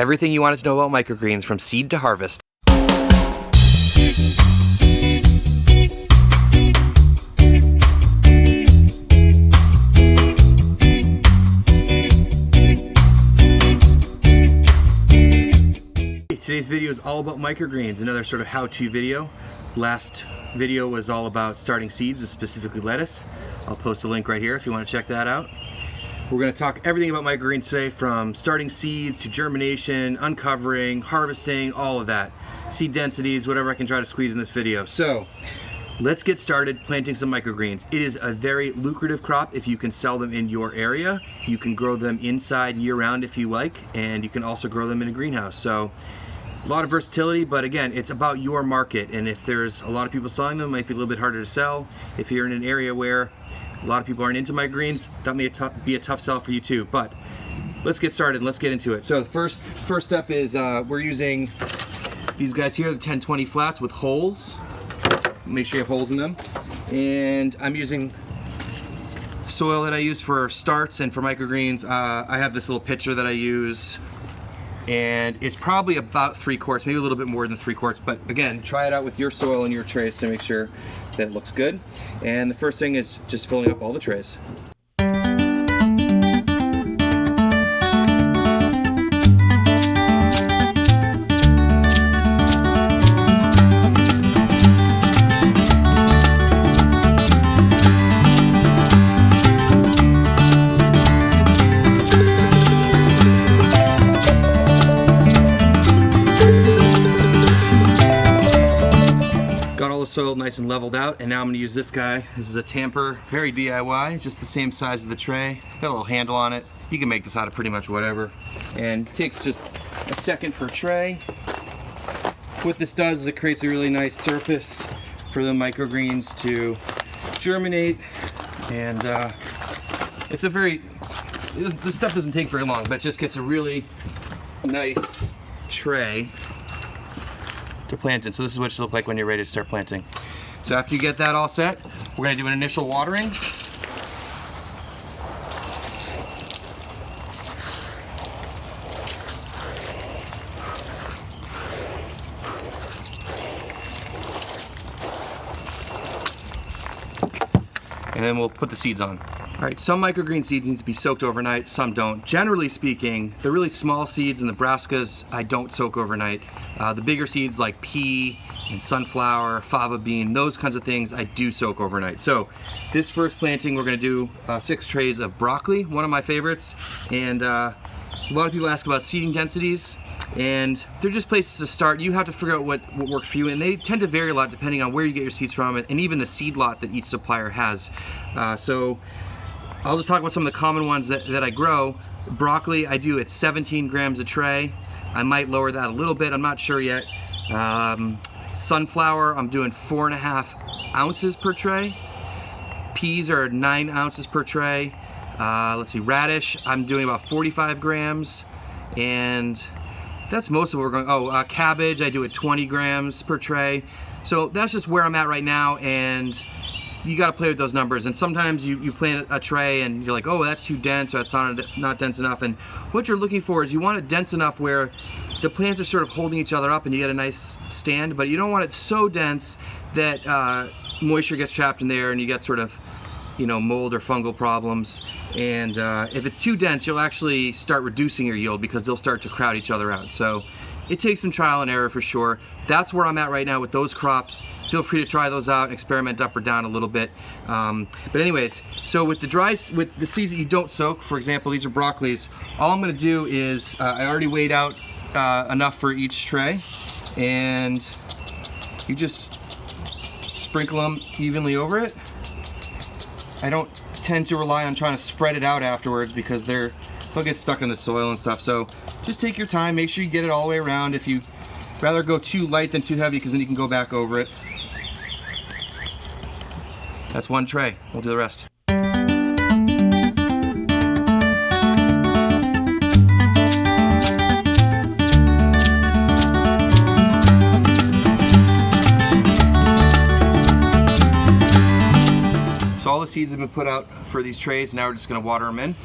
Everything you wanted to know about microgreens from seed to harvest. Today's video is all about microgreens, another sort of how-to video. Last video was all about starting seeds, and specifically lettuce. I'll post a link right here if you want to check that out. We're going to talk everything about microgreens today, from starting seeds to germination, uncovering, harvesting, all of that. Seed densities, whatever I can try to squeeze in this video. So let's get started planting some microgreens. It is a very lucrative crop if you can sell them in your area. You can grow them inside year-round if you like, and you can also grow them in a greenhouse. So a lot of versatility, but again, it's about your market, and if there's a lot of people selling them, it might be a little bit harder to sell. If you're in an area where a lot of people aren't into microgreens, that may be a tough sell for you too. But let's get started, let's get into it. So the first step is we're using these guys here, the 1020 flats with holes. Make sure you have holes in them. And I'm using soil that I use for starts and for microgreens. I have this little pitcher that I use, and it's probably about 3 quarts, maybe a little bit more than 3 quarts, but again, try it out with your soil and your trays to make sure that it looks good. And the first thing is just filling up all the trays. Soil nice and leveled out, and now I'm going to use this guy. This is a tamper, very DIY, just the same size as the tray. Got a little handle on it. You can make this out of pretty much whatever, and it takes just a second per tray. What this does is it creates a really nice surface for the microgreens to germinate, and this stuff doesn't take very long, but it just gets a really nice tray to plant in. So this is what it should look like when you're ready to start planting. So after you get that all set, we're going to do an initial watering. And then we'll put the seeds on. All right, some microgreen seeds need to be soaked overnight, some don't. Generally speaking, the really small seeds and the brassicas, I don't soak overnight. The bigger seeds like pea and sunflower, fava bean, those kinds of things, I do soak overnight. So this first planting, we're gonna do 6 trays of broccoli, one of my favorites. And a lot of people ask about seeding densities, and they're just places to start. You have to figure out what works for you, and they tend to vary a lot depending on where you get your seeds from, and even the seed lot that each supplier has. So I'll just talk about some of the common ones that I grow. Broccoli, I do at 17 grams a tray. I might lower that a little bit, I'm not sure yet. Sunflower, I'm doing 4.5 ounces per tray. Peas are 9 ounces per tray. Let's see, radish, I'm doing about 45 grams. And that's most of what we're going, cabbage, I do at 20 grams per tray. So that's just where I'm at right now, and you got to play with those numbers. And sometimes you plant a tray and you're like, oh, that's too dense, or that's not dense enough. And what you're looking for is you want it dense enough where the plants are sort of holding each other up and you get a nice stand, but you don't want it so dense that moisture gets trapped in there and you get sort of, mold or fungal problems. And if it's too dense, you'll actually start reducing your yield because they'll start to crowd each other out. So it takes some trial and error for sure. That's where I'm at right now with those crops. Feel free to try those out and experiment up or down a little bit. But anyways, so with the seeds that you don't soak, for example, these are broccolis, all I'm gonna do is, I already weighed out enough for each tray, and you just sprinkle them evenly over it. I don't tend to rely on trying to spread it out afterwards because they'll get stuck in the soil and stuff. So just take your time, make sure you get it all the way around. If you rather go too light than too heavy, because then you can go back over it. That's one tray, we'll do the rest. So all the seeds have been put out for these trays, and now we're just going to water them in.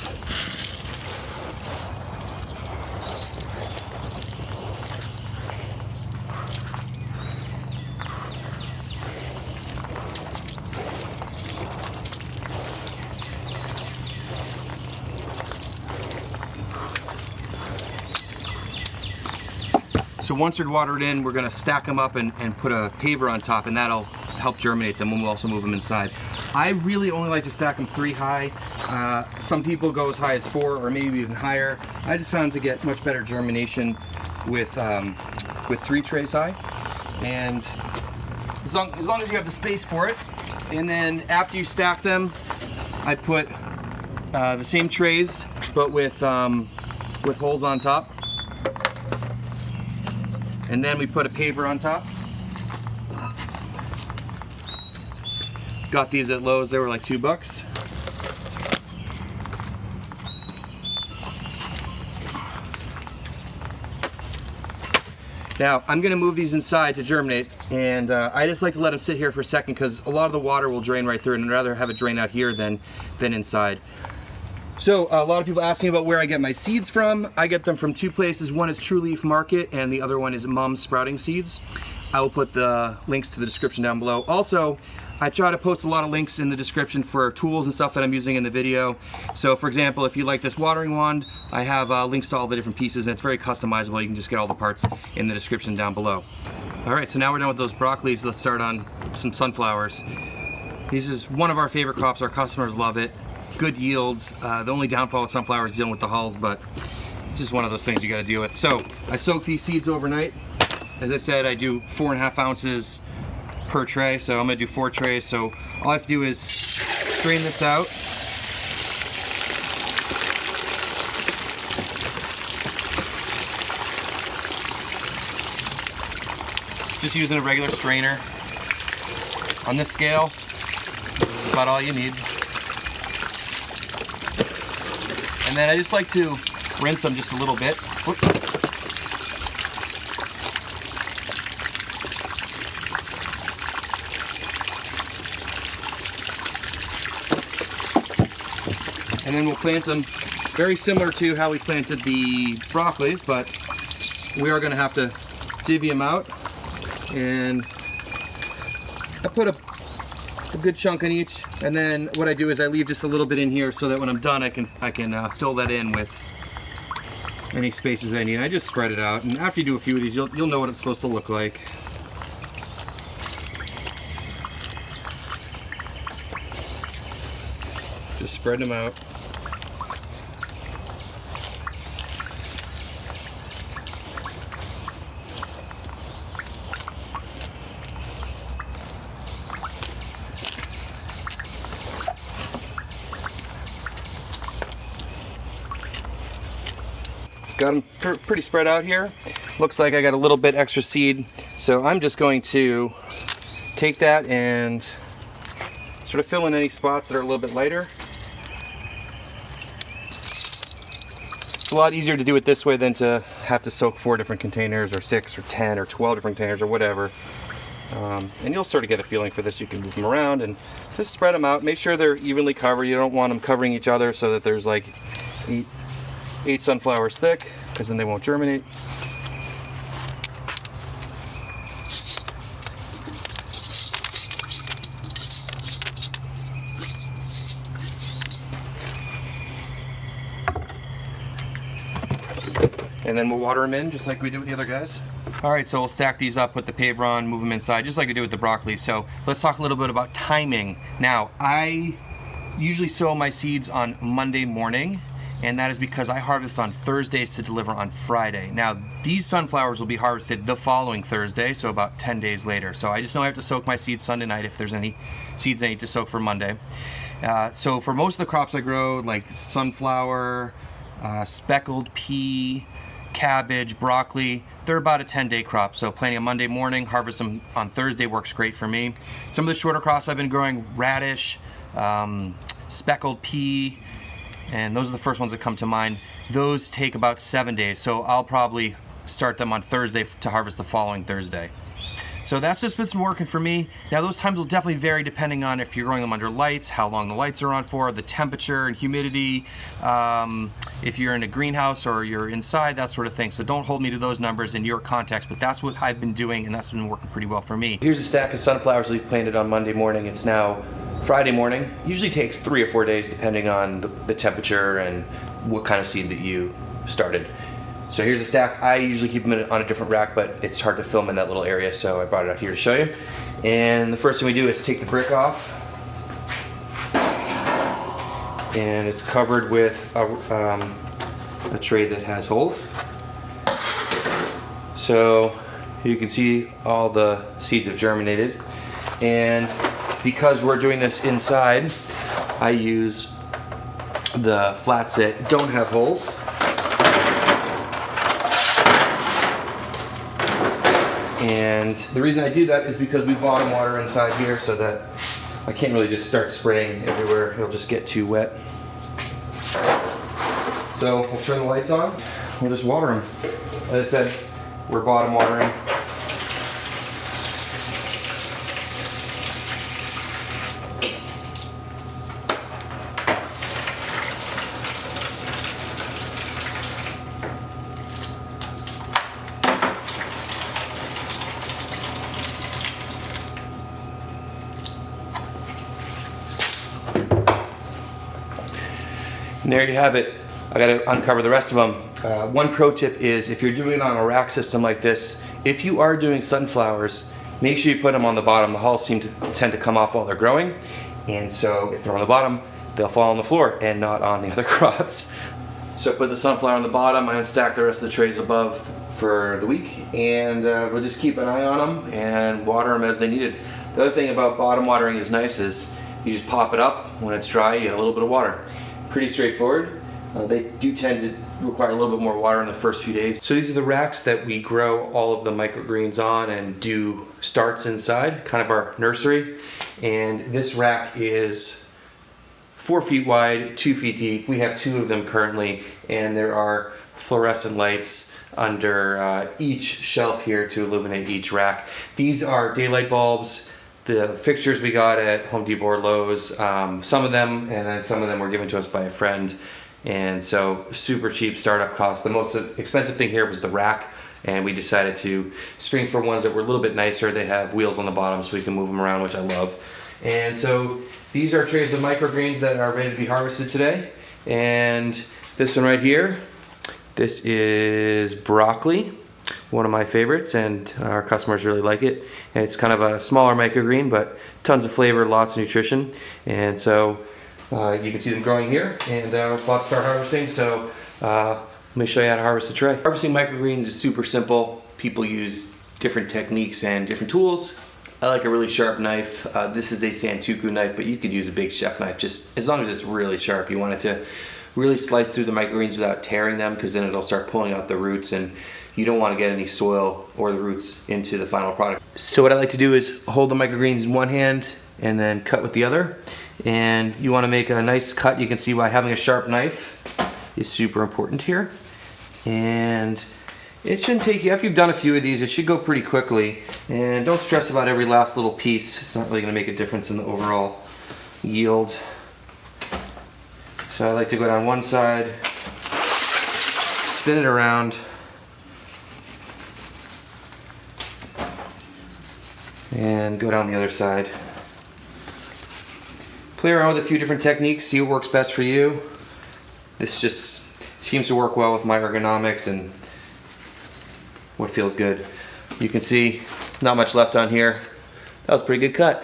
So once they're watered in, we're gonna stack them up and put a paver on top, and that'll help germinate them, and we'll also move them inside. I really only like to stack them 3 high. Some people go as high as 4 or maybe even higher. I just found to get much better germination with 3 trays high. And as long as you have the space for it. And then after you stack them, I put the same trays, but with holes on top. And then we put a paver on top. Got these at Lowe's, they were like $2. Now, I'm gonna move these inside to germinate, and I just like to let them sit here for a second because a lot of the water will drain right through, and I'd rather have it drain out here than inside. So, a lot of people ask me about where I get my seeds from. I get them from 2 places. One is True Leaf Market, and the other one is Mom's Sprouting Seeds. I will put the links to the description down below. Also, I try to post a lot of links in the description for tools and stuff that I'm using in the video. So for example, if you like this watering wand, I have links to all the different pieces, and it's very customizable. You can just get all the parts in the description down below. All right, so now we're done with those broccolis. Let's start on some sunflowers. This is one of our favorite crops. Our customers love it. Good yields. The only downfall with sunflowers is dealing with the hulls, but it's just one of those things you gotta deal with. So I soak these seeds overnight. As I said, I do 4.5 ounces per tray, so I'm gonna do 4 trays. So all I have to do is strain this out. Just using a regular strainer. On this scale, this is about all you need. And then I just like to rinse them just a little bit. Whoop. And then we'll plant them very similar to how we planted the broccolis, but we are gonna have to divvy them out. And I put a good chunk in each, and then what I do is I leave just a little bit in here so that when I'm done I can fill that in with any spaces I need. I just spread it out, and after you do a few of these, you'll know what it's supposed to look like. Just spread them out. Got them pretty spread out here. Looks like I got a little bit extra seed, so I'm just going to take that and sort of fill in any spots that are a little bit lighter. It's a lot easier to do it this way than to have to soak 4 different containers, or 6 or 10 or 12 different containers or whatever. And you'll sort of get a feeling for this. You can move them around and just spread them out. Make sure they're evenly covered. You don't want them covering each other so that there's like 8 sunflowers thick, because then they won't germinate. And then we'll water them in just like we did with the other guys. All right, so we'll stack these up, put the paver on, move them inside, just like we did with the broccoli. So let's talk a little bit about timing. Now, I usually sow my seeds on Monday morning, and that is because I harvest on Thursdays to deliver on Friday. Now, these sunflowers will be harvested the following Thursday, so about 10 days later. So I just know I have to soak my seeds Sunday night if there's any seeds I need to soak for Monday. So for most of the crops I grow, like sunflower, speckled pea, cabbage, broccoli, they're about a 10-day crop. So planting a Monday morning, harvest them on Thursday works great for me. Some of the shorter crops I've been growing, radish, speckled pea, and those are the first ones that come to mind. Those take about 7 days, so I'll probably start them on Thursday to harvest the following Thursday. So that's just been working for me. Now those times will definitely vary depending on if you're growing them under lights, how long the lights are on for, the temperature and humidity, if you're in a greenhouse or you're inside, that sort of thing. So don't hold me to those numbers in your context, but that's what I've been doing, and that's been working pretty well for me. Here's a stack of sunflowers we planted on Monday morning. It's now Friday morning. Usually takes 3 or 4 days depending on the temperature and what kind of seed that you started. So here's a stack. I usually keep them on a different rack, but it's hard to film in that little area, so I brought it out here to show you. And the first thing we do is take the brick off. And it's covered with a tray that has holes. So you can see all the seeds have germinated. And because we're doing this inside, I use the flats that don't have holes. And the reason I do that is because we bottom water inside here so that I can't really just start spraying everywhere. It'll just get too wet. So we'll turn the lights on. We'll just water them. As I said, we're bottom watering. And there you have it. I gotta uncover the rest of them. One pro tip is if you're doing it on a rack system like this, if you are doing sunflowers, make sure you put them on the bottom. The hulls tend to come off while they're growing. And so if they're on the bottom, they'll fall on the floor and not on the other crops. So I put the sunflower on the bottom, I unstack the rest of the trays above for the week, and we'll just keep an eye on them and water them as they needed. The other thing about bottom watering is nice is you just pop it up. When it's dry, you get a little bit of water. Pretty straightforward. They do tend to require a little bit more water in the first few days. So these are the racks that we grow all of the microgreens on and do starts inside, kind of our nursery. And this rack is 4 feet wide, 2 feet deep. We have 2 of them currently, and there are fluorescent lights under each shelf here to illuminate each rack. These are daylight bulbs. The fixtures we got at Home Depot or Lowe's, some of them, and then some of them were given to us by a friend. And so super cheap startup cost. The most expensive thing here was the rack, and we decided to spring for ones that were a little bit nicer. They have wheels on the bottom so we can move them around, which I love. And so these are trays of microgreens that are ready to be harvested today. And this one right here, this is broccoli, one of my favorites, and our customers really like it. And it's kind of a smaller microgreen, but tons of flavor, lots of nutrition. And so you can see them growing here, and we're about to start harvesting. So let me show you how to harvest a tray. Harvesting microgreens is super simple. People use different techniques and different tools. I like a really sharp knife. This is a Santoku knife, but you could use a big chef knife, just as long as it's really sharp. You want it to really slice through the microgreens without tearing them, because then it'll start pulling out the roots, and you don't want to get any soil or the roots into the final product. So what I like to do is hold the microgreens in one hand and then cut with the other. And you want to make a nice cut. You can see why having a sharp knife is super important here. And it shouldn't take you, after you've done a few of these, it should go pretty quickly. And don't stress about every last little piece. It's not really going to make a difference in the overall yield. So I like to go down one side, spin it around, and go down the other side. Play around with a few different techniques, see what works best for you. This just seems to work well with my ergonomics and what feels good. You can see not much left on here. That was a pretty good cut.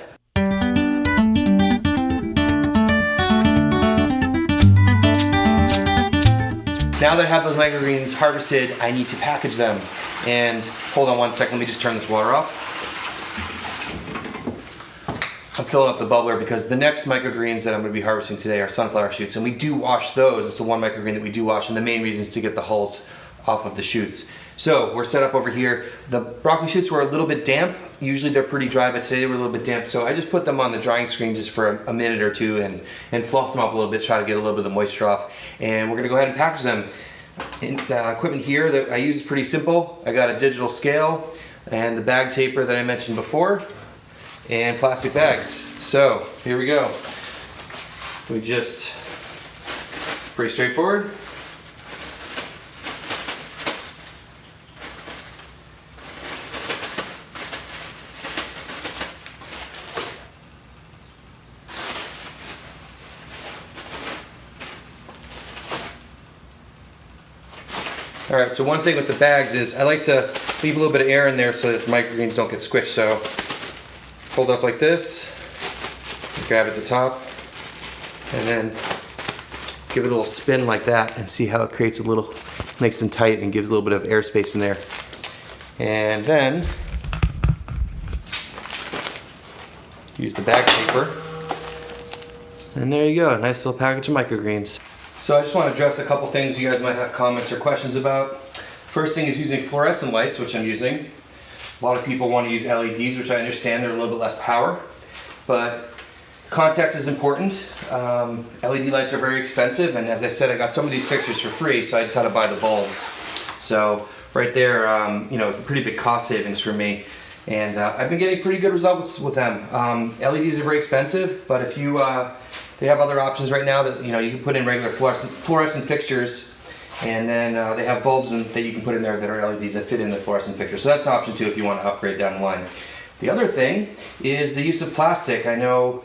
Now that I have those microgreens harvested, I need to package them. And hold on one second, let me just turn this water off. I'm filling up the bubbler because the next microgreens that I'm going to be harvesting today are sunflower shoots, and we do wash those. It's the one microgreen that we do wash, and the main reason is to get the hulls off of the shoots. So we're set up over here. The broccoli shoots were a little bit damp. Usually they're pretty dry, but today they were a little bit damp. So I just put them on the drying screen just for a minute or two and fluffed them up a little bit, try to get a little bit of the moisture off. And we're going to go ahead and package them. And the equipment here that I use is pretty simple. I got a digital scale and the bag taper that I mentioned before, and plastic bags. So here we go. We just, pretty straightforward. Alright, so one thing with the bags is I like to leave a little bit of air in there so that the microgreens don't get squished. So fold it up like this, grab at the top, and then give it a little spin like that and see how it creates a little nice and tight and gives a little bit of airspace in there. And then use the bag paper. And there you go, a nice little package of microgreens. So I just want to address a couple things you guys might have comments or questions about. First thing is using fluorescent lights, which I'm using. A lot of people want to use LEDs, which I understand they're a little bit less power, but context is important. LED lights are very expensive, and as I said, I got some of these fixtures for free, so I just had to buy the bulbs. So right there, you know, it's a pretty big cost savings for me. And I've been getting pretty good results with them. LEDs are very expensive, but if you, they have other options right now that, you know, you can put in regular fluorescent fixtures, and then they have bulbs that you can put in there that are LEDs that fit in the fluorescent fixture. So that's an option too if you want to upgrade down the line. The other thing is the use of plastic. I know,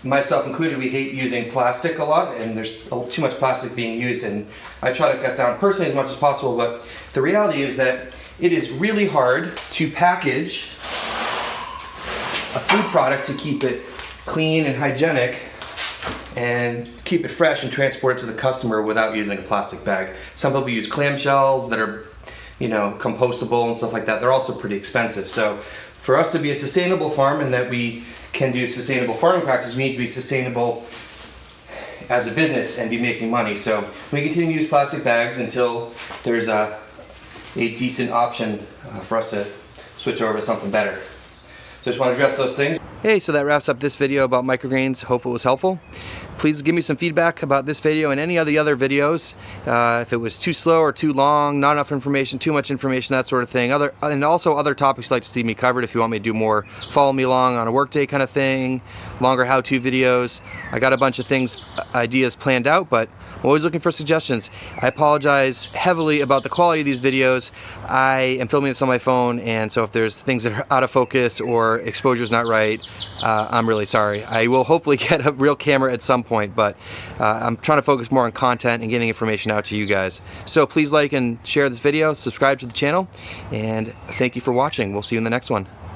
myself included, we hate using plastic a lot, and there's too much plastic being used, and I try to cut down personally as much as possible, but the reality is that it is really hard to package a food product to keep it clean and hygienic and keep it fresh and transport it to the customer without using a plastic bag. Some people use clamshells that are, you know, compostable and stuff like that. They're also pretty expensive. So for us to be a sustainable farm and that we can do sustainable farming practices, we need to be sustainable as a business and be making money. So we continue to use plastic bags until there's a decent option for us to switch over to something better. So I just want to address those things. Hey, so that wraps up this video about microgreens. Hope it was helpful. Please give me some feedback about this video and any of the other videos. If it was too slow or too long, not enough information, too much information, that sort of thing. And also other topics you'd like to see me covered if you want me to do more follow me along on a workday kind of thing, longer how-to videos. I got a bunch of things, ideas planned out, but I'm always looking for suggestions. I apologize heavily about the quality of these videos. I am filming this on my phone, and so if there's things that are out of focus or exposure's not right, I'm really sorry. I will hopefully get a real camera at some point, but I'm trying to focus more on content and getting information out to you guys. So please like and share this video, subscribe to the channel, and thank you for watching. We'll see you in the next one.